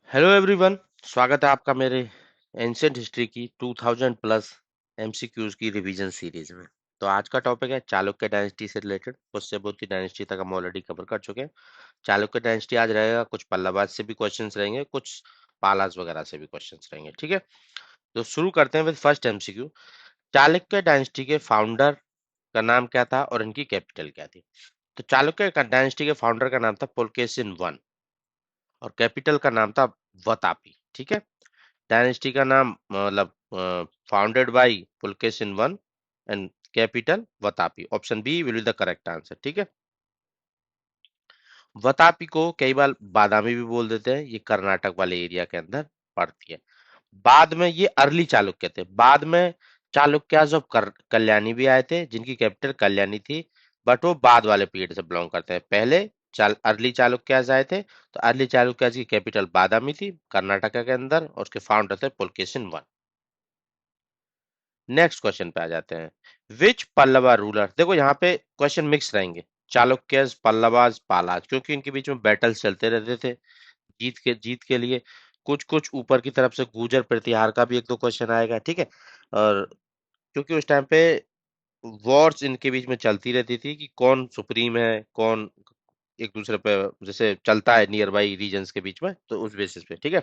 Hello everyone. स्वागत है आपका मेरे एंशियंट हिस्ट्री की 2000 प्लस एमसीक्यूज की रिवीजन सीरीज में। तो आज का टॉपिक है चालुक्य डायनेस्टी से रिलेटेड। पुष्यभूति डायनेस्टी तक हम ऑलरेडी कवर कर चुके हैं। चालुक्य डायनेस्टी आज रहेगा, कुछ पल्लवाज से भी क्वेश्चंस रहेंगे, कुछ पालास वगैरह से भी क्वेश्चंस रहेंगे। ठीक है, तो शुरू करते हैं with first MCQ. Chalukya dynasty के फाउंडर का नाम क्या था और इनकी कैपिटल क्या थी? तो चालुक्य डायनेस्टी के फाउंडर का नाम था पुलकेशिन वन और कैपिटल का नाम था वतापी। ठीक है, डायनेस्टी का नाम मतलब founded by Pulakeshin one and capital Vatapi. Option B will be the correct answer. ठीक है, वतापी को कई बार बादामी भी बोल देते हैं, ये कर्नाटक वाले एरिया के अंदर पड़ती है। बाद में ये अर्ली चालुक्य थे। बाद में चालुक्याज ऑफ कल्याणी भी आए थे, जिनकी कैपिटल कल्याणी थी, बट वो बाद वाले पीरियड से बिलोंग करते हैं। पहले अर्ली चालुक्याज आए थे, तो अर्ली चालुक्याज की कैपिटल बादामी थी कर्नाटक के अंदर, और उसके फाउंडर थे पुलकेशिन वन। नेक्स्ट क्वेश्चन पे आ जाते हैं। विच पल्लवा रूलर, देखो यहाँ पे क्वेश्चन मिक्स रहेंगे, चालुक्यस, पल्लवास, पालास, क्योंकि इनके बीच में बैटल्स चलते रहते थे जीत के लिए। कुछ कुछ ऊपर की तरफ से गुर्जर प्रतिहार का भी एक दो क्वेश्चन आएगा। ठीक है, और क्योंकि उस टाइम पे वॉर्स इनके बीच में चलती रहती थी कि कौन सुप्रीम है, कौन एक दूसरे पे जैसे चलता है नियर बाई रीजन्स के बीच में, तो उस बेसिस पे। ठीक है,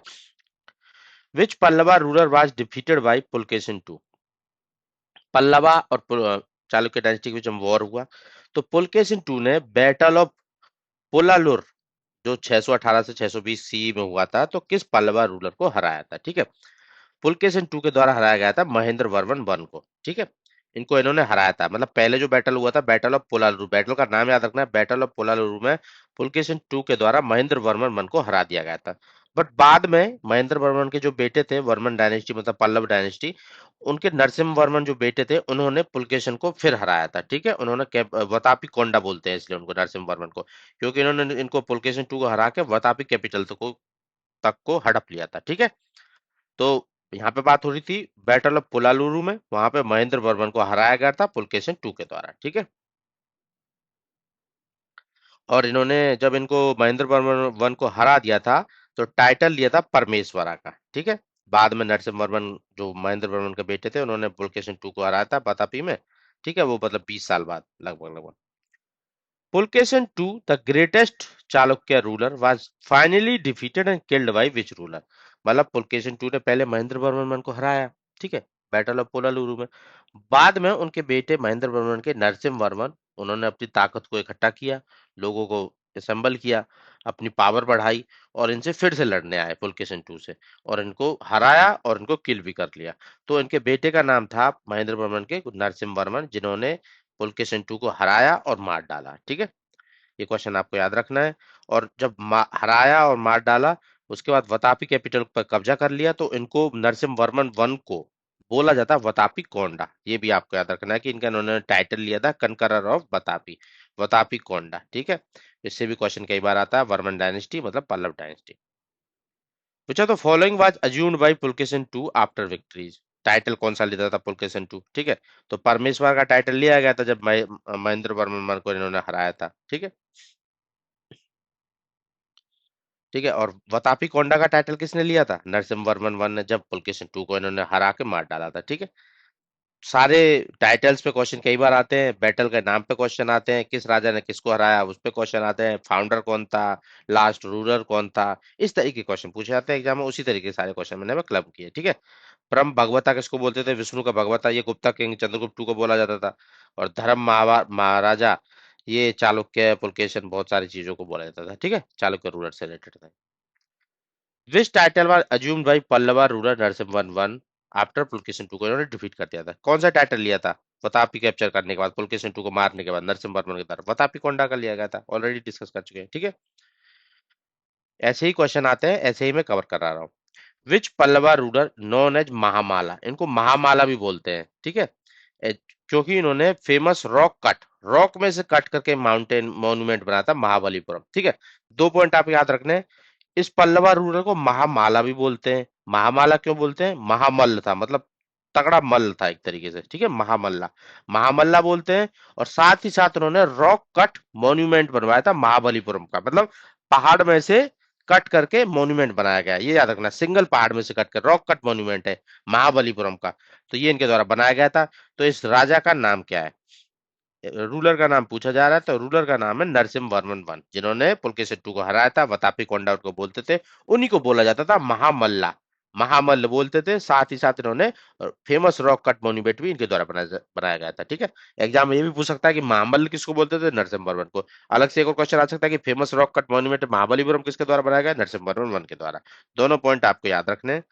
which Pallava ruler was defeated by Pulakeshin two. Pallava और चालुक्य डायनेस्टी के बीच में वॉर हुआ, तो पुलकेशिन टू ने बैटल ऑफ पोलालुर, जो 618 से 620 सी में हुआ था, तो किस पल्लवा रूलर को हराया था? ठीक है, पुलकेशिन टू के द्वारा हराया गया था महेंद्र वर्मन वन को। ठीक है, इनको इन्होंने हराया था। मतलब पहले जो बैटल हुआ था बैटल ऑफ पोलालुर, बैटल का नाम याद रखना है, बैटल ऑफ पोलालुर में पुलकेशिन टू के द्वारा महेंद्र वर्मन वन को हरा दिया गया था। बट बाद में महेंद्र वर्मन के जो बेटे थे, वर्मन डायनेस्टी मतलब पल्लव डायनेस्टी, उनके नरसिम्हा वर्मन जो बेटे थे, उन्होंने पुलकेशिन को फिर हराया था। ठीक है, उन्होंने वतापी कोंडा बोलते हैं इसलिए उनको, नरसिम्हा वर्मन को, क्योंकि इन्होंने इनको पुलकेशिन टू को हरा के वतापी कैपिटल तक को हड़प लिया था। ठीक है, तो यहाँ पे बात हो रही थी बैटल ऑफ पोलालुरु में, वहां पे महेंद्र वर्मन को हराया गया था पुलकेशिन टू के द्वारा। ठीक है, और इन्होंने जब इनको महेंद्र वर्मन वन को हरा दिया था, तो टाइटल लिया था परमेश्वरा का। ठीक है, बाद में नरसिम्हा वर्मन जो महेंद्र वर्मन के बेटे थे, उन्होंने पुलकेशिन टू को हराया था बतापी में। ठीक है, वो मतलब 20 साल बाद लगभग लगभग। Pulakeshin two the greatest Chalukya ruler was finally defeated and killed by which ruler. मतलब पुलकेशिन टू ने पहले महेंद्र वर्मन को हराया, ठीक है, बैटल ऑफ पोलालुरु में। बाद में उनके बेटे महेंद्र वर्मन के नरसिम्हा वर्मन, उन्होंने अपनी ताकत को इकट्ठा किया, लोगों को असेंबल किया, अपनी पावर बढ़ाई, और इनसे फिर से लड़ने आए पुलकेशिन टू से, और इनको हराया और इनको किल भी कर लिया। तो इनके बेटे का नाम था महेंद्र वर्मन के नरसिम्हा वर्मन, जिन्होंने पुलकेशिन टू को हराया और मार डाला। ठीक है, ये क्वेश्चन आपको याद रखना है। और जब हराया और मार डाला, उसके बाद वतापी कैपिटल पर कब्जा कर लिया, तो इनको नरसिम्हा वर्मन वन को बोला जाता है वतापी कोंडा। ये भी आपको याद रखना है कि इनका इन्होंने टाइटल लिया था कनकरर ऑफ वतापी, वतापी कोंडा। ठीक है, इससे भी क्वेश्चन कई बार आता है, वर्मन डायनेस्टी मतलब पल्लव डायनेस्टी। पूछा तो following was assumed by Pulakeshin two after victories. Title कौन सा लेता था पुलकेशिन टू? ठीक है, तो परमेश्वर का टाइटल लिया गया था जब महेंद्र वर्मन को इन्होंने हराया था। ठीक है, ठीक है, और वतापी कोंडा का टाइटल किसने लिया था? नरसिम्हा वर्मन वन ने, जब पुलकेशिन टू को इन्होंने हरा के मार डाला था। ठीक है, सारे टाइटल्स पे क्वेश्चन कई बार आते हैं, बैटल के नाम पे क्वेश्चन आते हैं, किस राजा ने किसको हराया उस पे क्वेश्चन आते हैं, फाउंडर कौन था, लास्ट रूलर कौन था, इस तरीके के क्वेश्चन पूछे जाते हैं एग्जाम में। उसी तरीके के सारे क्वेश्चन मैंने क्लब किए। ठीक है, परम भगवता किसको बोलते थे? विष्णु का भगवता, ये गुप्ता किंग चंद्रगुप्त टू को बोला जाता था। और धर्म महाराजा, ये चालुक्य पुलकेशिन बहुत सारी चीजों को बोला जाता था। ठीक है, चालुक्य रूलर से रिलेटेड था। Which title was assumed by Pallava ruler Narasimha one after Pulakeshin two को इन्होंने डिफीट कर दिया था? कौन सा टाइटल लिया था वतापी कैप्चर करने के बाद, पुलकेशिन टू को मारने के बाद नरसिम्हा वर्मन की तरफ? वतापी कोंडा का लिया गया था, ऑलरेडी डिस्कस कर चुके हैं। ठीक है, ऐसे ही क्वेश्चन आते हैं, ऐसे ही मैं कवर करा रहा हूँ। विच पल्लवा रूलर नोन एज महामाला, इनको महामाला भी बोलते हैं। ठीक है, ए- क्योंकि इन्होंने फेमस रॉक में से कट करके माउंटेन मॉन्यूमेंट बनाया था महाबलीपुरम। ठीक है, दो पॉइंट आप याद रखने हैं। इस पल्लवा रूलर को महामाला भी बोलते हैं। महामाला क्यों बोलते हैं? महामल्ल था, मतलब तगड़ा मल्ल था एक तरीके से। ठीक है, महामल्ला, महामल्ला बोलते हैं। और साथ ही साथ उन्होंने रॉक कट मॉन्यूमेंट बनवाया था महाबलीपुरम का, मतलब पहाड़ में से कट करके मॉन्यूमेंट बनाया गया, ये याद रखना, सिंगल पहाड़ में से कट कर रॉक कट मॉन्यूमेंट है महाबलीपुरम का। तो ये इनके द्वारा बनाया गया था। तो इस राजा का नाम क्या है? रूलर का नाम पूछा जा रहा है, तो रूलर का नाम है नरसिम्हा वर्मन वन, जिन्होंने पुलकेशिन II को हराया था। वतापी कोंडा उनको बोलते थे, उन्हीं को बोला जाता था महामल्ला, महामल्ल बोलते थे। साथ ही साथ इन्होंने फेमस रॉक कट मोन्यूमेंट भी इनके द्वारा बनाया गया था। ठीक है, एग्जाम में ये भी पूछ सकता है कि महामल्ल किसको बोलते थे? नरसिम्हा वर्मन को। अलग से एक और क्वेश्चन आ सकता है कि famous rock cut monument Mahabalipuram किसके द्वारा बनाया गया? नरसिम्हा वर्मन वन के द्वारा। दोनों पॉइंट आपको याद रखने हैं।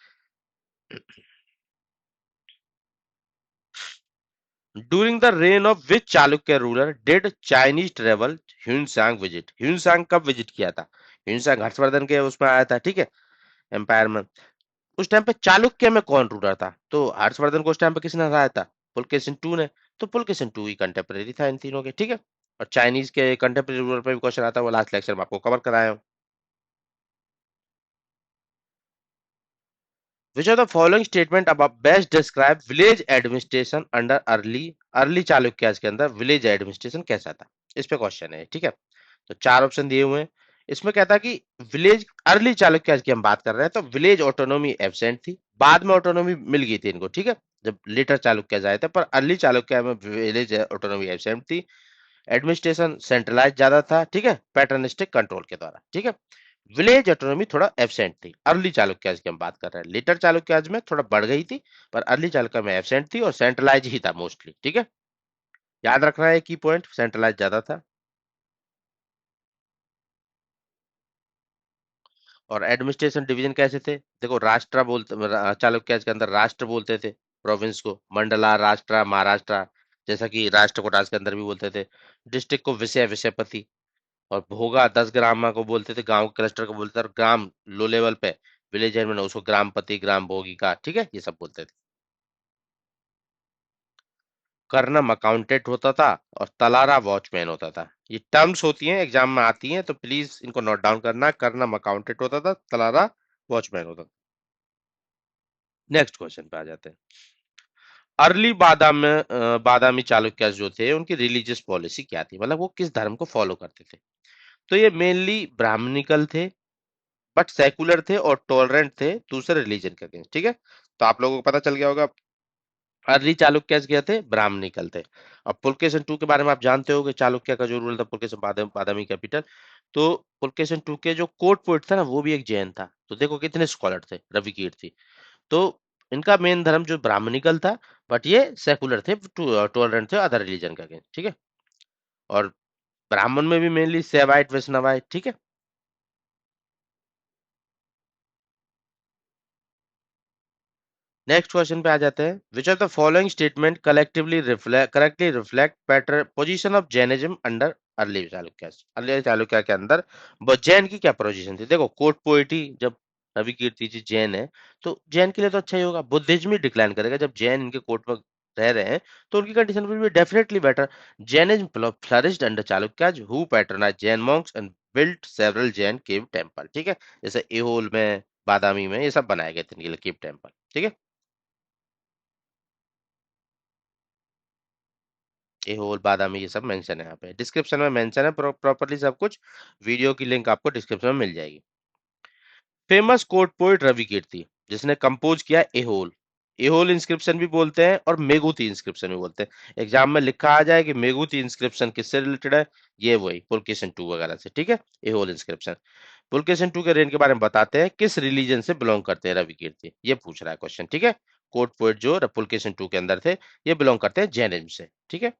During the reign of which Chalukya ruler did Chinese travel Hunsang visit? Hunsang कब विजिट किया था? Hunsang हर्षवर्धन के उसमें आया था, ठीक है, एम्पायर में। उस टाइम पे चालुक्य में कौन रूलर था? तो हर्षवर्धन को उस टाइम पे किसने हराया था? पुलकेशिन II ने। तो पुलकेशिन II ही कंटेम्परेरी था इन तीनों के, ठीक है। और चाइनीज के कंटेम्परेरी रूलर पे भी क्वेश्चन आता है, वो लास्ट लेक्चर में आपको कवर कराया हूं। Which of the following statement about best describe village administration under early Chalukyas के अंदर विलेज एडमिनिस्ट्रेशन कैसा था? इस पे क्वेश्चन है, ठीक है। तो चार ऑप्शन दिए हुए हैं। इसमें कहता कि विलेज अर्ली चालुक्यास की हम बात कर रहे हैं, तो विलेज ऑटोनॉमी एब्सेंट थी, बाद में ऑटोनॉमी मिल गई थी इनको, ठीक है, जब लेटर चालुक्यास आए थे, पर अर्ली चालुक्या में विलेज ऑटोनॉमी एब्सेंट थी। एडमिनिस्ट्रेशन सेंट्रलाइज ज्यादा था, ठीक है, पैटर्निस्टिक कंट्रोल के द्वारा, ठीक है। विलेज ऑटोनॉमी थोड़ा एब्सेंट थी अर्ली चालुक्याज की हम बात कर रहे हैं। लेटर चालुक्याज में थोड़ा बढ़ गई थी, पर अर्ली चालुक्य में एब्सेंट थी और सेंट्रलाइज ही था मोस्टली, ठीक है। याद रखना है की पॉइंट, सेंट्रलाइज ज्यादा था। और एडमिनिस्ट्रेशन डिवीजन कैसे थे? देखो, राष्ट्र बोलते, चालुक्याज के अंदर राष्ट्र बोलते थे प्रोविंस को, मंडला, राष्ट्र, महाराष्ट्र, जैसा कि राष्ट्रकूटाज के अंदर भी बोलते थे। डिस्ट्रिक्ट को विषय, विषयपति। और भोगा 10 ग्राम को बोलते थे, गांव क्लस्टर को बोलते थे। और ग्राम लो लेवल पे विलेज में उसको ग्रामपति, ग्राम भोगी का, ठीक है, ये सब बोलते थे। कर्नम अकाउंटेंट होता था और तलारा वॉचमैन होता था। ये टर्म्स होती हैं, एग्जाम में आती हैं, तो प्लीज इनको नोट डाउन करना। कर्नम अकाउंटेंट होता था, तलारा वॉचमैन होता था। नेक्स्ट क्वेश्चन पे आ जाते हैं। अर्ली बादामी चालुक्य जो थे, उनकी रिलीजियस पॉलिसी क्या थी, मतलब वो किस धर्म को फॉलो करते थे? तो ये मेनली ब्राह्मणिकल थे, बट सेकुलर थे और टॉलरेंट थे दूसरे रिलीजन के अगेंस्ट, ठीक है। तो आप लोगों को पता चल गया होगा, अर्ली चालुक्य क्या थे? ब्राह्मणिकल थे। अब पुलकेशिन II के बारे में आप जानते हो कि चालुक्य का जो रूल था, पुलकेशिन बादामी कैपिटल। तो पुलकेशिन II के जो कोर्ट पोइट था ना, वो भी एक जैन था। तो देखो कितने स्कॉलर थे, रवि कीर्ति। तो इनका मेन धर्म जो ब्राह्मणिकल था, बट ये सेकुलर थे, टॉलरेंट थे अदर रिलीजन के अगेंस्ट, ठीक है। और ब्राह्मण में भी मेनली सेवाइट, वैष्णवाइट, ठीक है। नेक्स्ट क्वेश्चन पे आ जाते हैं। विच of the following statement correctly reflect pattern position of Jainism under early Chalukya? Early Chalukya के अंदर जैन की क्या पोजीशन थी? देखो, कोर्ट पोइटी, जब रवि कीर्ति जी जैन है, तो जैन के लिए तो अच्छा ही होगा, बुद्धिज्म ही डिक्लाइन करेगा। जब जैन इनके कोर्ट में रह रहे हैं, तो उनकी condition will be definitely better. Jainism flourished under Chalukyas who patronise Jain Monks and built several Jain cave temple, ठीक है। जैसे एहोल में, बादामी में, ये सब बनाए गए थे इनके लिए केव टेंपल, ठीक है। एहोल, बादामी, ये सब मेंशन है यहाँ पे, डिस्क्रिप्शन में मेंशन है प्रॉपरली सब कुछ। वीडियो की लिंक आपको डिस्क्रिप्शन में मिल जाएगी। फेमस कोर्ट पोइट रवि कीर्ति, जिसने कंपोज किया एहोल। एहोल इंस्क्रिप्शन भी बोलते हैं और मेघूती इंस्क्रिप्शन भी बोलते हैं। एग्जाम में लिखा आ जाए कि मेघूती इंस्क्रिप्शन किससे रिलेटेड है, ये वही पुलकेशिन II वगैरह से, ठीक है। एहोल इंस्क्रिप्शन। पुलकेशिन II के रेन के बारे में बताते हैं, किस रिलीजन से बिलोंग करते हैं रवि कीर्ति, ये पूछ रहा है क्वेश्चन, ठीक है। कोर्ट पोइट जो पुलकेशिन II के अंदर थे, ये बिलोंग करते हैं जैनिज्म से, ठीक है।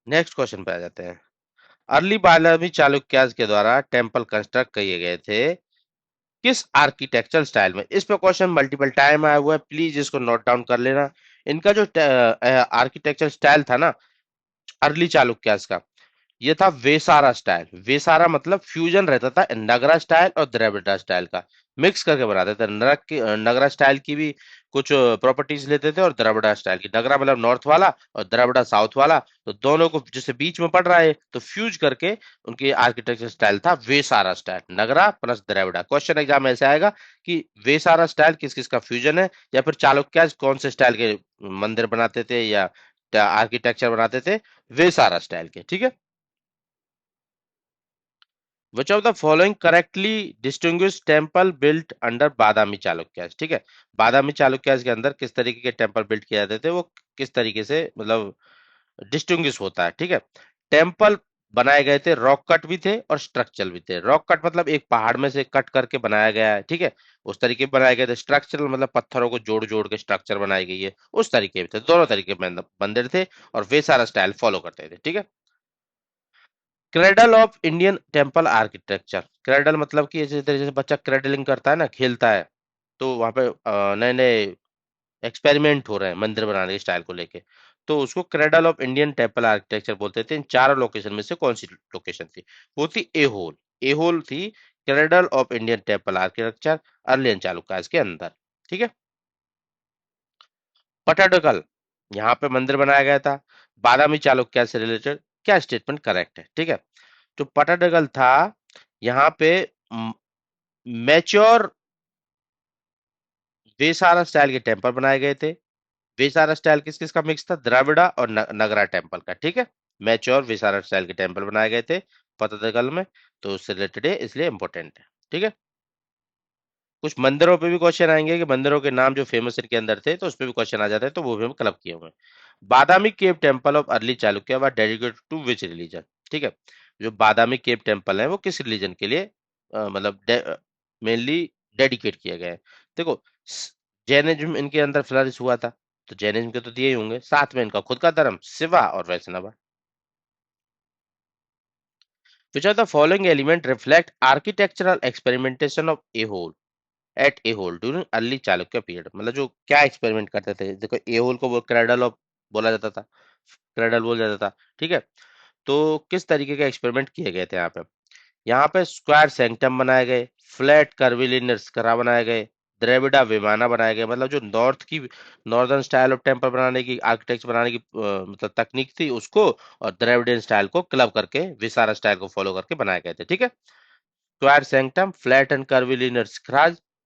नेक्स्ट क्वेश्चन पे आ जाते हैं। अर्ली बालामी चालुक्यास के द्वारा टेम्पल कंस्ट्रक्ट किए गए थे किस आर्किटेक्चरल स्टाइल में? इस पे क्वेश्चन मल्टीपल टाइम आया हुआ है, प्लीज इसको नोट डाउन कर लेना। इनका जो आर्किटेक्चरल स्टाइल था ना, अर्ली चालुक्यास का, ये था वेसारा स्टाइल। वेसारा मतलब फ्यूजन रहता था नगरा स्टाइल और द्रविड़ स्टाइल का, मिक्स करके बनाते थे। नगरा स्टाइल की भी कुछ प्रॉपर्टीज लेते थे, और द्रविड़ स्टाइल की, नगरा मतलब नॉर्थ वाला और द्रविड़ साउथ वाला, तो दोनों को जैसे बीच में पड़ रहा है, तो फ्यूज करके उनकी आर्किटेक्चर स्टाइल था वेसारा स्टाइल, नगरा प्लस द्रविड़। क्वेश्चन एग्जाम में ऐसे आएगा कि वेसारा स्टाइल किस किस का फ्यूजन है, या फिर चालुक्य कौन से स्टाइल के मंदिर बनाते थे या आर्किटेक्चर बनाते थे, वेसारा स्टाइल के, ठीक है। Which of the following correctly distinguish temple built under Badami Chalukyas, ठीक है। बादामी चालुक्यास के अंदर किस तरीके के टेम्पल बिल्ट किए जाते थे, वो किस तरीके से मतलब डिस्टिंग्विश होता है, ठीक है। टेम्पल बनाए गए थे, रॉक कट भी थे और स्ट्रक्चरल भी थे। रॉक कट मतलब एक पहाड़ में से कट करके बनाया गया है, ठीक है, उस तरीके बनाए गए थे। स्ट्रक्चरल मतलब पत्थरों को जोड़ जोड़ के स्ट्रक्चर बनाई गई है, उस तरीके थे। दोनों तरीके मंदिर थे और वे सारा स्टाइल फॉलो करते थे, ठीक है। Cradle of Indian temple architecture, cradle मतलब कि जैसे जैसे बच्चा क्रेडलिंग करता है ना, खेलता है, तो वहां पे नए नए एक्सपेरिमेंट हो रहे हैं मंदिर बनाने के स्टाइल को लेके, तो उसको cradle of Indian temple architecture बोलते थे। इन चारों लोकेशन में से कौन सी लोकेशन थी? वो थी एहोल। एहोल थी cradle of Indian temple architecture earlier Chalukya के अंदर, ठीक है। पटाडकल, यहाँ पे मंदिर बनाया गया था। बादामी चालुक्य से रिलेटेड क्या स्टेटमेंट करेक्ट है, ठीक है। जो पटाडकल था, यहाँ पे मैच्योर वेसारा स्टाइल के टेम्पल बनाए गए थे। वेसारा स्टाइल किस किस का मिक्स था? द्रविड़ा और नगरा टेम्पल का, ठीक है। मैच्योर वेसारा स्टाइल के टेम्पल बनाए गए थे पतदकल में, तो उससे रिलेटेड है, इसलिए इंपॉर्टेंट है, ठीक है। कुछ मंदिरों पे भी क्वेश्चन आएंगे कि मंदिरों के नाम जो फेमस इनके अंदर थे, तो उस पे भी क्वेश्चन आ जाते हैं, तो वो भी हम क्लब किए हुए हैं। Badami cave temple of early Chalukya व डेडिकेटेड टू विच रिलीजन, ठीक है। जो बादामी केव टेम्पल है वो किस रिलीजन के लिए मतलब मेनली डेडिकेट किया गया है? देखो, जैनिज्म इनके अंदर फ्लरिश हुआ था, तो जैनिज्म के तो दिए ही होंगे, साथ में इनका खुद का धर्म शिवा और Vaishnava. Which are the following element reflect architectural experimentation of Aihole at Aihole during early Chalukya period? मतलब जो क्या एक्सपेरिमेंट करते थे, देखो ए होल को वो क्रेडल ऑफ बोला जाता था, क्रेडल बोला जाता था, ठीक है। तो किस तरीके के एक्सपेरिमेंट किए गए थे यहाँ पे? यहाँ पे स्क्वायर सेंक्टम बनाए गए, फ्लैट कर्विलिनियर स्करा बनाए गए, द्रविड़ा विमाना बनाए गए, मतलब जो नॉर्दर्न स्टाइल ऑफ टेम्पल बनाने की, आर्किटेक्चर बनाने की मतलब तकनीक थी उसको, और द्रविडियन स्टाइल को क्लब करके विसारा स्टाइल को फॉलो करके बनाए गए थे, ठीक है। Square sanctum, flat and curvilinear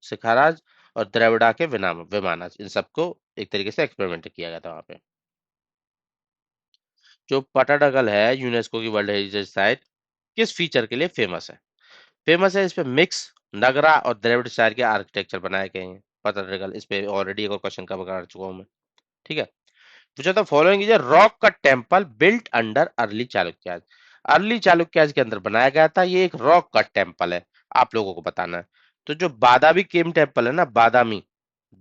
shikharas और द्रविड़ा के विमानाज, इन सबको एक तरीके से एक्सपेरिमेंट किया गया था वहां पे। जो पटाडकल है यूनेस्को की वर्ल्ड हेरिटेज साइट किस फीचर के लिए फेमस है? फेमस है इस पे मिक्स नगरा और द्रविड़ शैली के आर्किटेक्चर बनाए गए हैं। पटाडकल, इस पे ऑलरेडी एक और क्वेश्चन कवर कर चुका हूं मैं, ठीक है। पूछा था फॉलोइंग इज रॉक का temple built under early Chalukyas. Early Chalukyas के अंदर बनाया गया था, ये एक रॉक कट टेम्पल है, आप लोगों को बताना है। तो जो बादामी केव टेम्पल है ना, बादामी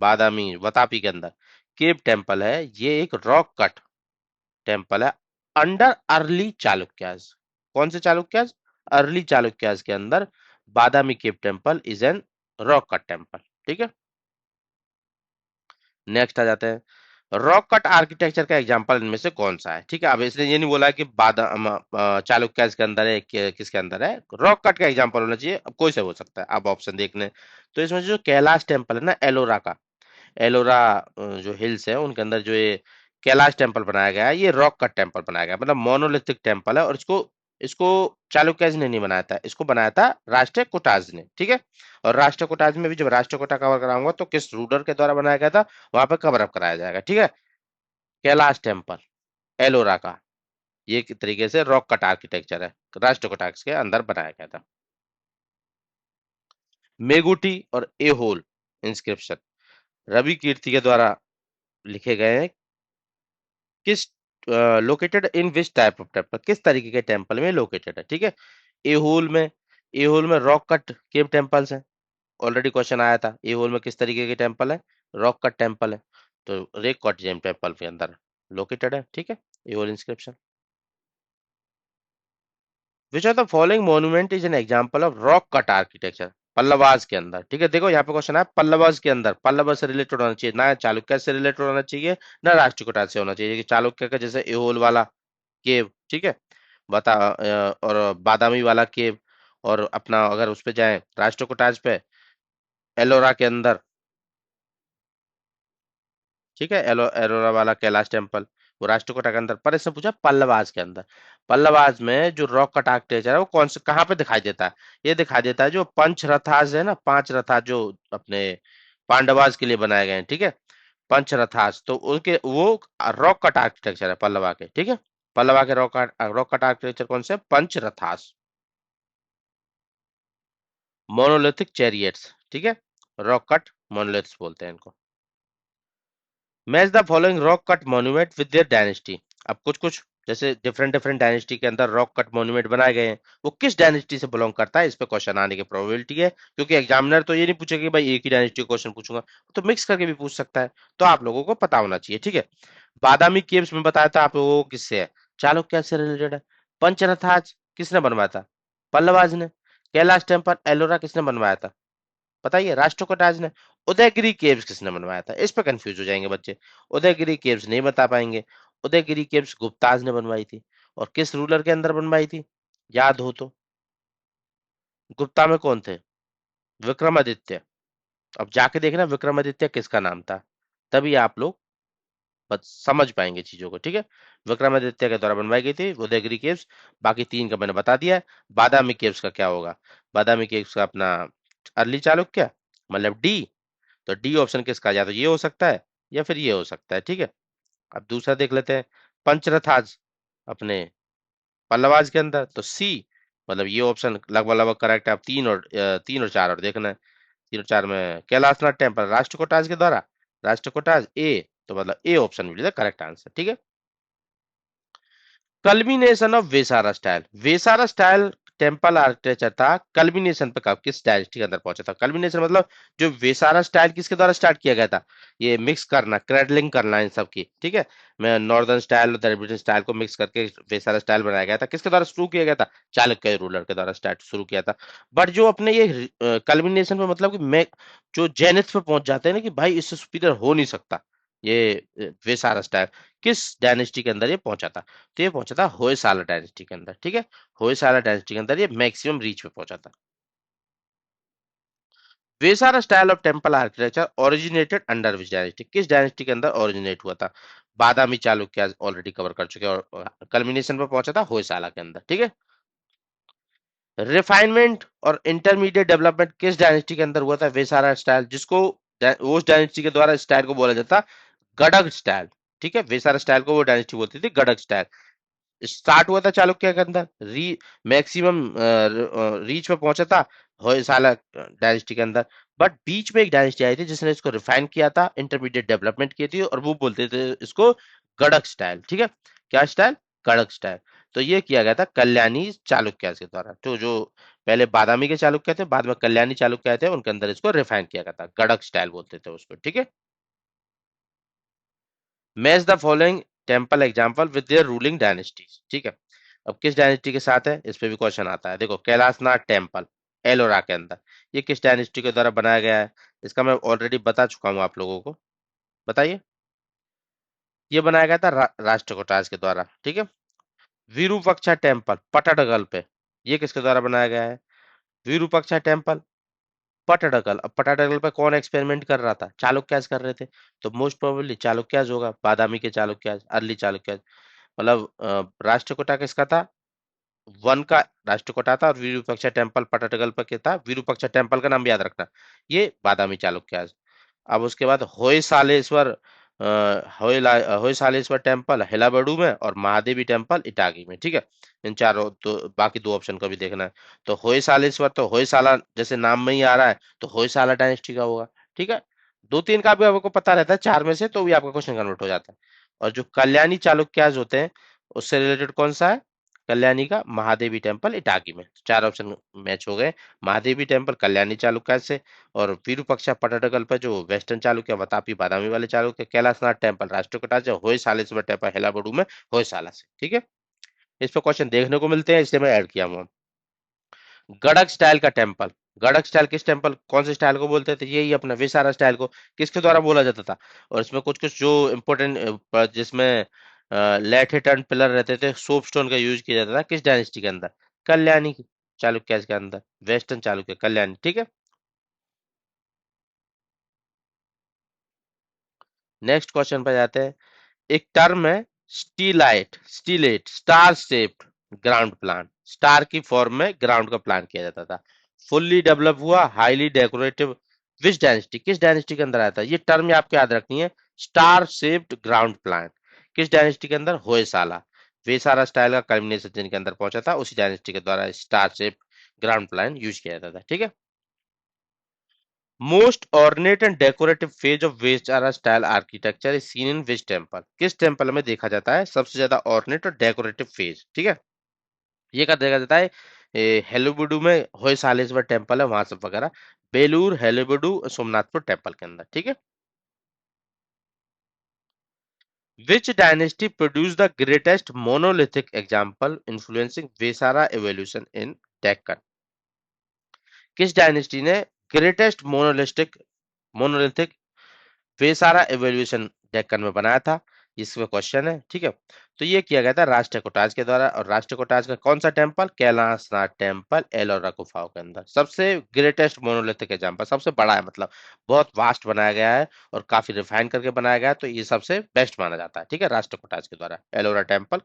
बादामी वतापी के अंदर केव टेम्पल है, ये एक रॉक कट टेम्पल है अंडर अर्ली चालुक्याज। कौन से चालुक्याज? अर्ली चालुक्याज के अंदर Badami cave temple is an rock cut temple, ठीक है। नेक्स्ट आ जाते हैं, रॉक कट आर्किटेक्चर का एग्जांपल इनमें से कौन सा है? ठीक है, अब इसने ये नहीं बोला कि चालुक्य के अंदर है किसके अंदर है, रॉक कट का एग्जांपल होना चाहिए, अब कोई से हो सकता है, आप ऑप्शन देख लें। तो इसमें जो कैलाश टेम्पल है ना, एलोरा का, एलोरा जो हिल्स है उनके अंदर जो ये कैलाश टेम्पल बनाया गया है, ये रॉक कट टेम्पल बनाया गया है, मतलब मोनोलिथिक टेम्पल है, और इसको इसको चालुक्य ने नहीं बनाया था, इसको बनाया था राष्ट्रीय कुटाज ने, ठीक है। और राष्ट्रीय कुटाज में भी जब राष्ट्रीय कोटा कवर कराऊंगा तो किस रूलर के द्वारा बनाया गया था, वहां पे कवर अप कराया जाएगा, ठीक है। कैलाश टेम्पल एलोरा का, ये एक तरीके से रॉक कट आर्किटेक्चर है, राष्ट्रीय कोटाक्स के अंदर बनाया गया था। मेगुटी और एहोल इंस्क्रिप्शन रवि कीर्ति के द्वारा लिखे गए हैं, किस located in which type of temple, किस तरीके के टेम्पल में लोकेटेड है, ठीक है। एहोल में, एहोल में रॉक कट केव टेम्पल्स हैं, ऑलरेडी क्वेश्चन आया था, एहोल में किस तरीके के टेम्पल है? रॉक कट टेम्पल है, तो रेक कट जेम टेम्पल के अंदर लोकेटेड है, ठीक है, Aihole inscription. Which of the following monument is an example of rock cut architecture? Pallavas के अंदर, ठीक है। देखो यहाँ पे क्वेश्चन है पल्लवास के अंदर, पल्लव से रिलेटेड होना चाहिए, ना चालुक्य से रिलेटेड होना चाहिए, ना राष्ट्रकूट से होना चाहिए, कि चालुक्य का जैसे एहोल वाला केव, ठीक है, बता और बादामी वाला केव, और अपना अगर उस पे जाए राष्ट्रकूटाज पे, एलोरा के अंदर, ठीक है, एलोरा वाला कैलाश टेम्पल, वो राष्ट्रकूटा के अंदर। पर इसने पूछा पल्लवाज के अंदर, पल्लवाज में जो रॉक कट आर्किटेक्चर है वो कौन से कहाँ पे दिखाई देता है? ये दिखाई देता है जो पंच रथास है ना, पांच रथास जो अपने पांडवास के लिए बनाए गए हैं, ठीक है, पंच रथास, तो उनके वो रॉक कट आर्किटेक्चर है पल्लवा के, ठीक है। पल्लवा के रॉक कट आर्किटेक्चर कौन से? पंच रथास। मोनोलिथिक चैरियट्स, ठीक है, रॉक कट मोनोलिथ्स बोलते हैं इनको। Match the following rock cut monument with their dynasty. अब कुछ कुछ जैसे डिफरेंट डिफरेंट डायनेस्टी के अंदर रॉक कट मॉन्यूमेंट बनाए गए हैं, वो किस डायनेस्टी से बिलोंग करता है, इस पे क्वेश्चन आने की प्रोबेबिलिटी है, क्योंकि एग्जामिनर तो ये नहीं पूछेगा कि भाई एक ही डायनेस्टी क्वेश्चन पूछूंगा, तो मिक्स करके भी पूछ सकता है, तो आप लोगों को पता होना चाहिए, ठीक है। बादामी केव्स में बताया था आप लोगों को किससे है, चालुक्य से रिलेटेड है। पंचरथाज किसने बनवाया था, पल्लवाज ने। कैलाश टेम्पल एलोरा किसने बनवाया था, बताइए, राष्ट्रकूटाज ने। उदयगिरी केव्स किसने बनवाया था, इस पे कंफ्यूज हो जाएंगे बच्चे, उदयगिरी केव्स नहीं बता पाएंगे। उदयगिरी केव्स गुप्ताज ने बनवाई थी, और किस रूलर के अंदर बनवाई थी, याद हो तो। गुप्ता में कौन थे, विक्रमादित्य। अब जाके देखना विक्रमादित्य किसका नाम था, तभी आप लोग बस समझ पाएंगे चीजों को, ठीक है। विक्रमादित्य के द्वारा बनवाई गई थी उदयगिरी केव्स। बाकी तीन का मैंने बता दिया है। बादामी केव्स का क्या होगा, बादामी केव्स का अपना अर्ली चालुक्य, मतलब डी। तो डी ऑप्शन किसका, या तो ये हो सकता है या फिर ये हो सकता है, ठीक है। अब दूसरा देख लेते हैं, पंचरथाज अपने पल्लवाज के अंदर, तो सी, मतलब ये ऑप्शन लगभग लगभग करेक्ट है। अब तीन और चार और देखना है। तीन और चार में कैलाशनाथ टेम्पल राष्ट्रकूटाज के द्वारा, राष्ट्रकूटाज ए, तो मतलब A option will be the correct answer, ठीक है। Culmination of Vesara style, Vesara style temple architecture था, कल्मिनेशन पे कब किस डायनेस्टी के अंदर पहुंचा था। कल्मिनेशन मतलब जो वेसारा स्टाइल किसके द्वारा स्टार्ट किया गया था, ये मिक्स करना, क्रैडलिंग करना इन सब की, ठीक है। मैं नॉर्दर्न स्टाइल और द्रविडियन स्टाइल को मिक्स करके वेसारा स्टाइल बनाया गया था, किसके द्वारा शुरू किया गया था, चाणक्य रूलर के द्वारा स्टार्ट शुरू किया था। बट जो अपने ये कल्मिनेशन पे मतलब कि मैं जो जेनिथ पे पहुंच जाते हैं ना कि भाई इससे सुपीरियर हो नहीं सकता, ये वेसारा स्टाइल किस डायनेस्टी के अंदर ये पहुंचा था, तो ये पहुंचा था होयसाला डायनेस्टी के अंदर, ठीक है। होयसाला डायनेस्टी के अंदर ये मैक्सिमम रीच पे पहुंचा था। Vesara style of temple architecture originated under which dynasty, किस डायनेस्टी के अंदर ओरिजिनेट हुआ था। बादामी चालुक्य ऑलरेडी कवर कर चुके हैं, और कल्मिनेशन पर पहुंचा था होयसाला के अंदर, ठीक है। रिफाइनमेंट और इंटरमीडिएट डेवलपमेंट किस डायनेस्टी के अंदर हुआ था, वेसारा स्टाइल, जिसको उस डायनेस्टी के द्वारा स्टाइल को बोला जाता गडग स्टाइल, ठीक है। वेसारा स्टाइल को वो डायनेस्टी बोलती थी गडग स्टाइल। स्टार्ट हुआ था चालुक्य के अंदर, मैक्सिमम रीच पे पहुंचा था होयसाला डायनेस्टी के अंदर। बट बीच में एक डायनेस्टी आई थी जिसने इसको रिफाइन किया था, इंटरमीडिएट डेवलपमेंट की थी, और वो बोलते थे इसको गड़क स्टाइल, ठीक है। क्या स्टाइल, गड़क स्टाइल। तो ये किया गया था कल्याणी चालुक्य के द्वारा, तो जो पहले बादामी के चालुक्य थे, बाद में कल्याणी चालुक्य थे, उनके अंदर इसको रिफाइन किया गया था, गड़क स्टाइल बोलते थे उसको, ठीक है। Match the following temple example with their ruling dynasties, ठीक है। अब किस डायनेस्टी के साथ है, इस पे भी क्वेश्चन आता है। देखो कैलाशनाथ टेम्पल एलोरा के अंदर, ये किस डायनेस्टी के द्वारा बनाया गया है, इसका मैं ऑलरेडी बता चुका हूँ आप लोगों को, बताइए। ये बनाया गया था राष्ट्रकूटाज के द्वारा, ठीक है। विरूपाक्षा टेम्पल पटडगल पे, ये किसके द्वारा बनाया गया है, विरूपाक्षा टेम्पल पटडकल। अब पटडकल पे कौन एक्सपेरिमेंट कर रहा था, चालुक्याज कर रहे थे, तो मोस्ट प्रोबेबली चालुक्याज होगा, बादामी के चालुक्याज, अर्ली चालुक्याज। मतलब राष्ट्रकूटा किसका था, वन का राष्ट्रकूटा था, और विरूपाक्षा टेम्पल पटडकल पर क्या था, विरूपाक्षा टेम्पल का नाम याद रखना, ये बादामी चालुक्याज। अब उसके बाद होयसालेश्वर होयसालेश्वर टेम्पल हेलाबड़ू में, और महादेवी टेम्पल इटागी में, ठीक है। इन चारों, तो बाकी दो ऑप्शन का भी देखना है। तो होयसालेश्वर तो होयसाला जैसे नाम में ही आ रहा है, तो होयसाला डायनेस्टी का होगा, ठीक है। दो तीन का भी आपको पता रहता है, चार में से तो भी आपका क्वेश्चन कन्वर्ट हो जाता है। और जो कल्याणी चालुक्याज होते हैं, उससे रिलेटेड कौन सा है, कल्याणी का महादेवी टेम्पल इटागी में, चार ऑप्शन मैच हो गए। महादेवी टेम्पल कल्याणी चालुक्य से, और विरूपाक्षा पटडकल पर जो वेस्टर्न चालुक्य वतापी बादामी वाले चालुक्य, कैलाशनाथ टेम्पल राष्ट्रकूटा से, होयसालेश्वर टेम्पल हेलाबड़ू में होयसाला से, ठीक है। इस पर क्वेश्चन देखने को मिलते हैं, इसलिए मैं ऐड किया हूँ। गड़क स्टाइल का टेम्पल, गड़क स्टाइल किस टेम्पल, कौन से स्टाइल को बोलते थे, यही अपना विसारा स्टाइल को किसके द्वारा बोला जाता था। और इसमें कुछ कुछ जो इम्पोर्टेंट, जिसमें लेट टर्न पिलर रहते थे, सोप स्टोन का यूज किया जाता था, किस डायनेस्टी के अंदर, कल्याणी चालुक्य के अंदर, वेस्टर्न चालुक्य कल्याणी, ठीक है। नेक्स्ट क्वेश्चन पे जाते हैं। एक टर्म है stellate, stellate, star shaped ground plan, star की फॉर्म में ग्राउंड का प्लान किया जाता था, फुल्ली डेवलप हुआ, हाईली डेकोरेटिव, विच डायनेस्टी, किस डायनेस्टी के अंदर आता है, ये टर्म आपको याद रखनी है। स्टार शेप्ड ग्राउंड प्लान किस डायनेस्टी के अंदर, होयसाला, वेसारा स्टाइल का कल्मिनेशन जिनके अंदर पहुंचा था, उसी डायनेस्टी के द्वारा star shaped ground plan use किया जाता था, ठीक है। Most ornate and decorative phase of Vesara style architecture is seen in which temple, किस टेम्पल में देखा जाता है सबसे ज्यादा ऑर्नेट और डेकोरेटिव फेज, ठीक है। ये का देखा जाता है हेलीबुडू में होयसालेश्वर टेम्पल है वहां सब वगैरह, बेलूर हेलीबुडू सोमनाथपुर टेम्पल के अंदर, ठीक है। Which dynasty produce the greatest monolithic example influencing Vesara evolution in Deccan, किस डायनेस्टी ने greatest monolithic Vesara evolution Deccan में बनाया था, इसमें क्वेश्चन है, ठीक है। तो ये किया गया था राष्ट्रकूटाज के द्वारा, और राष्ट्रकूटाज का कौन सा टेम्पल, कैलाशनाथ टेम्पल एलोरा गुफाओं के अंदर, सबसे ग्रेटेस्ट मोनोलिथिक एग्जाम्पल, सबसे बड़ा है, मतलब बहुत वास्ट बनाया गया है और काफी रिफाइन करके बनाया गया है, तो ये सबसे बेस्ट माना जाता है, ठीक है, राष्ट्रकूटाज के द्वारा Ellora temple.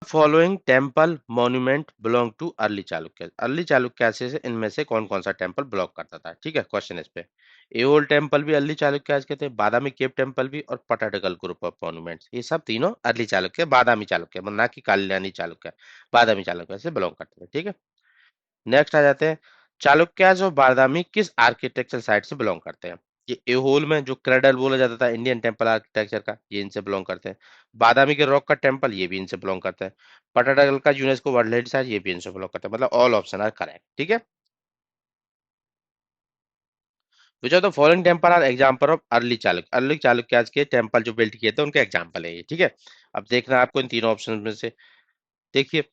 Following temple monument belong too early Chalukya, early Chalukya से इनमें से कौन कौन सा टेम्पल बिलोंग करता था, ठीक है, क्वेश्चन इस पे। एओल टेम्पल भी अर्ली चालुक्य के थे, बादामी केव टेम्पल भी, और पटाडकल ग्रुप ऑफ मॉन्यूमेंट्स, ये सब तीनों अर्ली चालुक्य बादामी चालुक्य, मतलब ना कि कल्याणी चालुक्य, बादामी चालुक्य से बिलोंग करते थे, ठीक है। नेक्स्ट आ जाते हैं, चालुक्याज और बादामी किस आर्किटेक्चर साइट से बिलोंग करते हैं। ये एहोल में जो क्रेडल बोला जाता था इंडियन टेम्पल आर्किटेक्चर का, ये इनसे बिलोंग करते हैं। बादामी के रॉक का टेम्पल, ये भी इनसे बिलोंग करते हैं। पटाडकल का यूनेस्को वर्ल्ड हेरिटेज साइट, ये भी इनसे बिलोंग करते हैं, मतलब ऑल ऑप्शन आर करेक्ट, ठीक है। Which of the following temple are example of early Chalukya, early Chalukyas के टेम्पल जो बिल्ट किए थे उनके एग्जाम्पल है ये, ठीक है। अब देखना है आपको इन तीनों ऑप्शन में से, देखिए,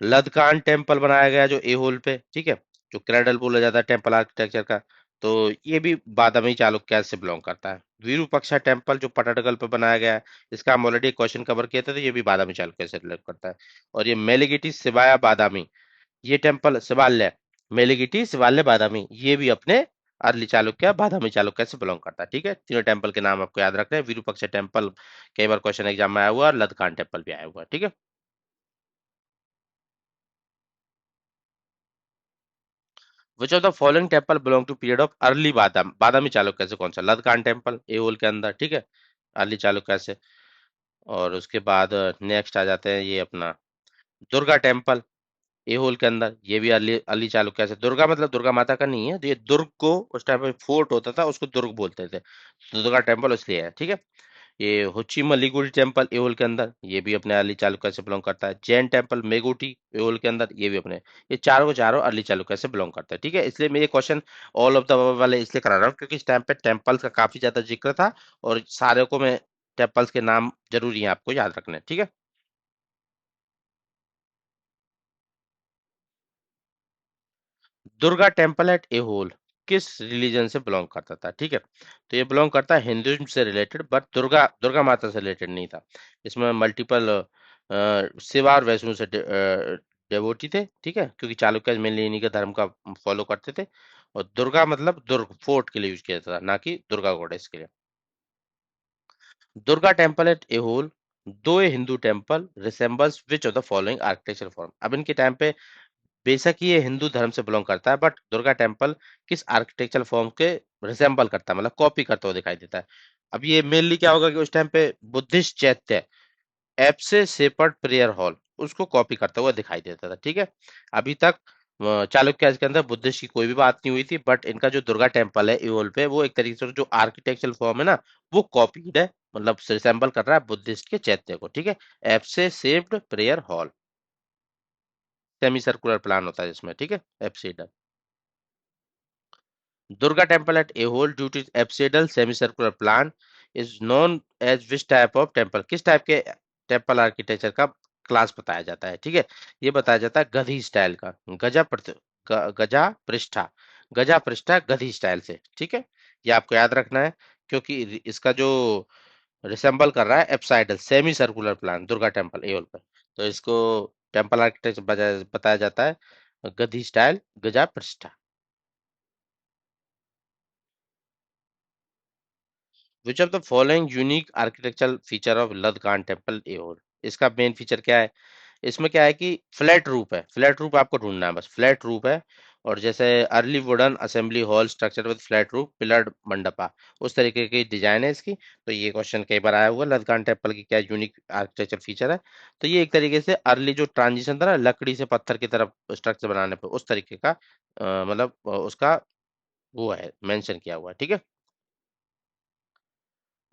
लदकान टेम्पल बनाया गया जो एहोल पे, ठीक है, जो क्रेडल बोला जाता है टेम्पल आर्किटेक्चर का, तो ये भी बादामी चालुक्य से बिलोंग करता है। विरूपाक्षा टेम्पल जो पटाडकल पे बनाया गया है, इसका हम ऑलरेडी क्वेश्चन कवर किए थे, तो ये भी बादामी चालुक्य से रिलेट करता है। और ये मेलिगिटी शिवाया बादामी, ये टेम्पल शिवालय, मेलिगिटी शिवालय बादामी, ये भी अपने अर्ली चालुक्य बादामी चालुक्य से बिलोंग करता है, ठीक है। तीनों टेम्पल के नाम आपको याद रखना है, विरूपाक्षा टेम्पल कई बार क्वेश्चन एग्जाम में आया हुआ है, और लदकान टेम्पल भी आया हुआ है, ठीक है। Which of the following temple belong to period of early Badami Chalukya से कौन सा, लदकान टेम्पल एओल के अंदर, ठीक है, अर्ली चालुक्य से। और उसके बाद नेक्स्ट आ जाते हैं ये अपना दुर्गा टेम्पल एहोल के अंदर, ये भी अर्ली अर्ली चालुक्य से, दुर्गा मतलब दुर्गा माता का नहीं है, तो ये दुर्ग को उस टाइम पे फोर्ट होता था उसको दुर्ग बोलते थे, तो दुर्गा टेम्पल इसलिए है, ठीक है। ये होचिमलीगुडी टेम्पल एओल के अंदर, ये भी अपने अर्ली चालुक्य से बिलोंग करता है। जैन टेम्पल मेगुटी एओल के अंदर, ये भी अपने, ये चारों के चारों अर्ली चालुक्य से बिलोंग करता है, ठीक है। इसलिए मैं ये क्वेश्चन ऑल ऑफ द वाले इसलिए करा रहा हूँ क्योंकि इस टाइम पे टेम्पल्स का काफी ज्यादा जिक्र था, और सारे को मैं टेम्पल्स के नाम जरूरी है आपको याद रखने, ठीक है। दुर्गा टेम्पल एट एहोल किस रिलीजन से बिलोंग करता था, ठीक है। तो ये बिलोंग करता है हिंदुइज्म से रिलेटेड, बट दुर्गा दुर्गा माता से रिलेटेड नहीं था। इसमें मल्टीपल शिव और वैष्णो से डेवोटी थे, ठीक है, क्योंकि चालुक्य मेनली इन्हीं के धर्म का फॉलो करते थे। और दुर्गा मतलब दुर्ग फोर्ट के लिए यूज किया जाता था, ना कि दुर्गा गॉडेस के लिए। दुर्गा टेम्पल एट एहोल दो Hindu temple resembles which of the following architecture form, अब इनके टाइम पे बेशक ये हिंदू धर्म से बिलोंग करता है, बट दुर्गा टेम्पल किस आर्किटेक्चरल फॉर्म के रिसेंबल करता है, मतलब कॉपी करता हुआ दिखाई देता है। अब ये मेनली क्या होगा कि उस टाइम पे बुद्धिस्ट चैत्य एप्से शेपर्ड प्रेयर हॉल उसको कॉपी करता हुआ दिखाई देता था, ठीक है। अभी तक चालुक्य के अंदर बुद्धिस्ट की कोई भी बात नहीं हुई थी, बट इनका जो दुर्गा टेम्पल है इवोल पे, वो एक तरीके से जो आर्किटेक्चरल फॉर्म है ना, वो कॉपीड है, मतलब रिसेंबल कर रहा है बुद्धिस्ट के चैत्य को, ठीक है। Apse shaped prayer hall, semi circular plan होता है इसमें, ठीक है, apsidal. Durga temple at Ahol due to its apsidal semicircular plan is known as which type of temple, किस टाइप के टेम्पल आर्किटेक्चर का क्लास बताया जाता है, ठीक है। ये बताया जाता है गधी स्टाइल का, गजा पृष्ठा, गजा पृष्ठा गधी स्टाइल से, ठीक है। ये आपको याद रखना है, क्योंकि इसका जो रिसेंबल कर रहा है apsidal semi circular plan Durga temple Aihole पर, तो इसको टेम्पल आर्किटेक्चर बताया जाता है गधी style gajaprishtha. Which of the following unique architectural feature of Ladkhan temple Aihole, इसका मेन फीचर क्या है, इसमें क्या है कि फ्लैट रूफ है, फ्लैट रूफ आपको ढूंढना है, बस फ्लैट रूफ है। और जैसे early wooden assembly hall structure with flat roof pillared mandapa, उस तरीके की डिजाइन है इसकी। तो ये क्वेश्चन कई बार आया हुआ है, लदकान टेम्पल की क्या यूनिक आर्किटेक्चर फीचर है। तो ये एक तरीके से अर्ली जो ट्रांजिशन था ना लकड़ी से पत्थर की तरफ स्ट्रक्चर बनाने पर, उस तरीके का मतलब उसका वो है मेंशन किया हुआ है, ठीक है।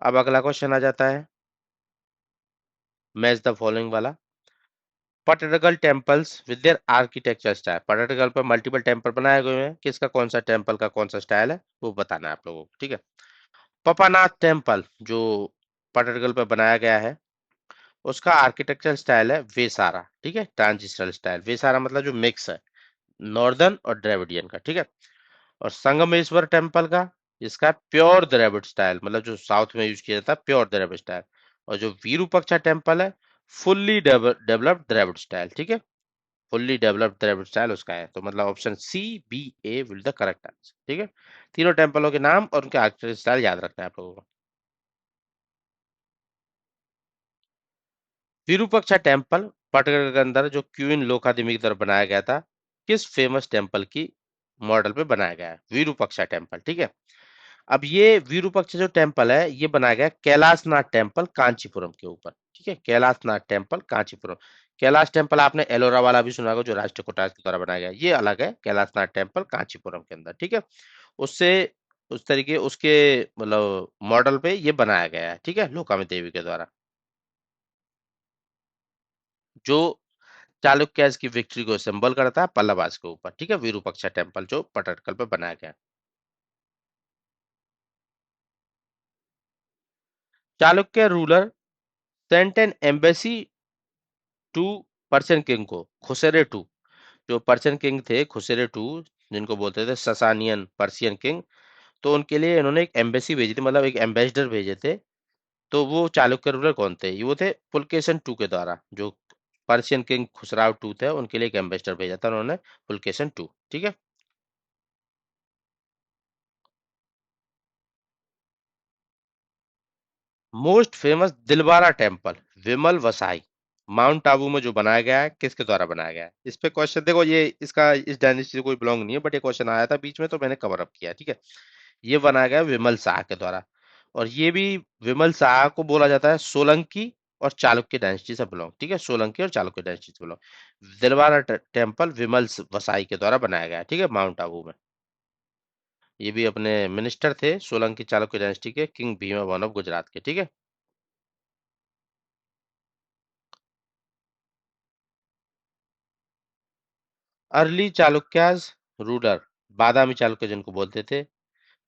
अब अगला क्वेश्चन आ जाता है मैच द फॉलोइंग वाला। Pattadakal temples with their architecture style, Pattadakal पर मल्टीपल टेम्पल बनाए गए हैं, किसका कौन सा टेम्पल का कौन सा स्टाइल है वो बताना है आप लोगों को, ठीक है। पपानाथ टेम्पल जो पटडकल पर बनाया गया है, उसका आर्किटेक्चर स्टाइल है वेसारा, ठीक है, ट्रांजिशनल स्टाइल। वेसारा मतलब जो मिक्स है नॉर्दर्न और द्रविडियन का, ठीक है। और संगमेश्वर टेम्पल का, इसका प्योर द्रविड़ स्टाइल, मतलब जो साउथ में यूज किया जाता है प्योर द्रविड़ स्टाइल। और जो वीरूपक्षा टेम्पल है फुल्ली डेवलप्ड द्रविड़ स्टाइल, ठीक है। फुल्ली डेवलप्ड द्रविड़ स्टाइल उसका है, तो मतलब option C B A will the correct answer, ठीक है। तीनों टेम्पलों के नाम और उनके आर्किटेक्चर स्टाइल याद रखना है आप लोगों को। विरूपाक्षा टेम्पल पटगढ़ के अंदर जो क्वीन लोकादेवी की तरफ बनाया गया था, किस फेमस टेम्पल की मॉडल पे बनाया गया है, विरूपाक्षा टेम्पल, ठीक है। अब ये विरूपाक्षा जो टेम्पल है ये बनाया गया कैलाशनाथ टेम्पल कांचीपुरम के ऊपर, ठीक है, कैलाशनाथ टेम्पल कांचीपुरम। कैलाश टेम्पल आपने एलोरा वाला भी सुना होगा जो राष्ट्रकूटास के द्वारा बनाया गया, ये अलग है कैलाशनाथ टेम्पल कांचीपुरम के अंदर, ठीक है। उससे उस तरीके उसके मतलब मॉडल पे ये बनाया गया है, ठीक है, लोकामी देवी के द्वारा, जो चालुक्य की विक्ट्री को सिंबल करता है पल्लवास के ऊपर, ठीक है, विरूपाक्षा टेम्पल जो पटडकल पे बनाया गया। Chalukya ruler sent an embassy to Persian king को, खुसेरे टू, जो पर्शियन किंग थे खुसेरे टू, जिनको बोलते थे ससानियन पर्शियन किंग, तो उनके लिए इन्होंने एक एम्बेसी भेजी थी, मतलब एक एम्बेसडर भेजे थे। तो वो चालुक्य रूलर कौन थे, वो थे पुलकेशन टू के द्वारा, जो पर्शियन किंग खुसराव टू थे उनके लिए एक एम्बेसडर भेजा था उन्होंने, पुलकेशन टू, ठीक है। मोस्ट फेमस दिलवारा टेम्पल विमल वसाई माउंट आबू में जो बनाया गया है, किसके द्वारा बनाया गया है। इस पे क्वेश्चन देखो, ये इसका इस डायनेस्टी से कोई बिलोंग नहीं है, बट ये क्वेश्चन आया था बीच में तो मैंने कवर अप किया, ठीक है। ये बनाया गया विमल शाह के द्वारा। और ये भी विमल शाह को बोला जाता है सोलंकी और चालुक्य डायनेस्टी से बिलोंग, ठीक है, सोलंकी और चालुक्य डायनेस्टी से बिलोंग। दिलवारा टेम्पल विमल वसाई के द्वारा बनाया गया है, ठीक है, माउंट आबू में। ये भी अपने मिनिस्टर थे सोलंकी चालुक्य डायनेस्टी के, king Bhima one of Gujarat के, ठीक है। अर्ली चालुक्याज रूलर, बादामी चालुक्य जिनको बोलते थे,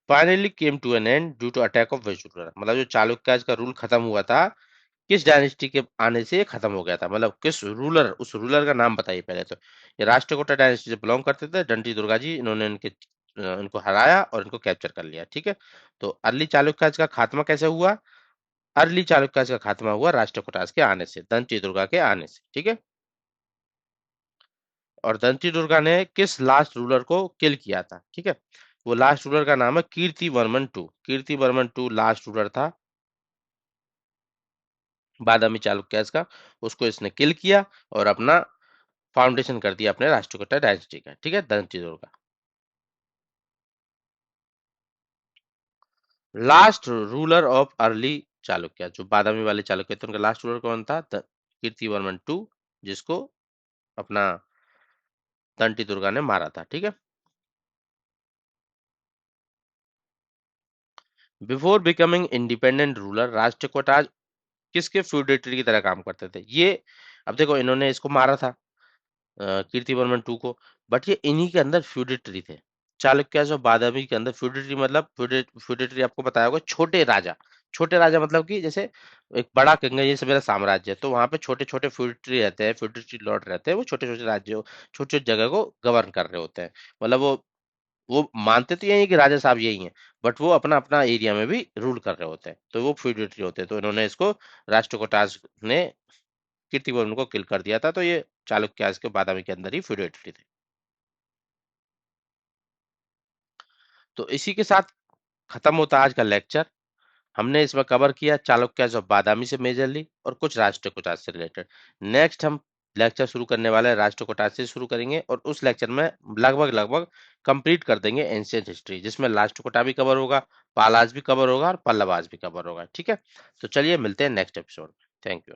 finally came to an end due to attack of Vijayanagar, मतलब जो चालुक्याज का रूल खत्म हुआ था, किस डायनेस्टी के आने से ये खत्म हो गया था, मतलब किस रूलर, उस रूलर का नाम बताइए पहले तो। ये राष्ट्रकूटा डायनेस्टी से बिलोंग करते थे, डंडी दुर्गा जी, इन्होंने इनको हराया और इनको कैप्चर कर लिया, ठीक है। तो अर्ली चालुक्याज का खात्मा कैसे हुआ, अर्ली चालुक्याज का खात्मा हुआ राष्ट्रकूटास के आने से, दंती दुर्गा के आने से, ठीक है। और दंती दुर्गा ने किस लास्ट रूलर को किल किया था, ठीक है। वो लास्ट रूलर का नाम है Kirtivarman two, Kirtivarman two last ruler था बादामी चालुक्य का। उसको इसने किल किया और अपना फाउंडेशन कर दिया अपने राष्ट्रकूट डायनेस्टी का, ठीक है, Dantidurga. Last ruler of early Chalukya, जो बादामी वाले चालुक्य थे उनका लास्ट रूलर कौन था, कीर्ति वर्मन टू, जिसको अपना दंती दुर्गा ने मारा था, ठीक है। Before becoming independent ruler Rashtrakuta किसके फ्यूडेटरी की तरह काम करते थे ये। अब देखो इन्होंने इसको मारा था कीर्ति वर्मन टू को, बट ये इन्हीं के अंदर फ्यूडेटरी थे। चालुक्य और बादामी के अंदर फ्यूडेटरी मतलब फ्यूडेटरी आपको बताया होगा, छोटे राजा। छोटे राजा मतलब कि जैसे एक बड़ा किंग है, जैसे मेरा साम्राज्य है तो वहां पे छोटे छोटे फ्यूडेटरी रहते हैं, फ्यूडेटरी लॉर्ड रहते हैं, वो छोटे छोटे राज्यों छोटे छोटे जगह को गवर्न कर रहे होते हैं। मतलब वो मानते तो यही है कि राजा साहब यही हैं, बट वो अपना अपना एरिया में भी रूल कर रहे होते हैं, तो वो फ्यूडेटरी होते हैं। तो इन्होंने इसको राष्ट्रकूटास ने कीर्तिवर्मन को किल कर दिया था, तो ये चालुक्यास के बादामी के अंदर ही फ्यूडेटरी थे। तो इसी के साथ खत्म होता है आज का लेक्चर। हमने इसमें कवर किया चालुक्यास और बादामी से मेजरली और कुछ राष्ट्रकूटास से रिलेटेड। नेक्स्ट हम लेक्चर शुरू करने वाले हैं राष्ट्रकूटास से शुरू करेंगे, और उस लेक्चर में लगभग लगभग कंप्लीट कर देंगे एंशियंट हिस्ट्री, जिसमें राष्ट्रकूटा भी कवर होगा, पालाज भी कवर होगा और पल्लवास भी कवर होगा, ठीक है। तो चलिए मिलते हैं नेक्स्ट एपिसोड में। Thank you.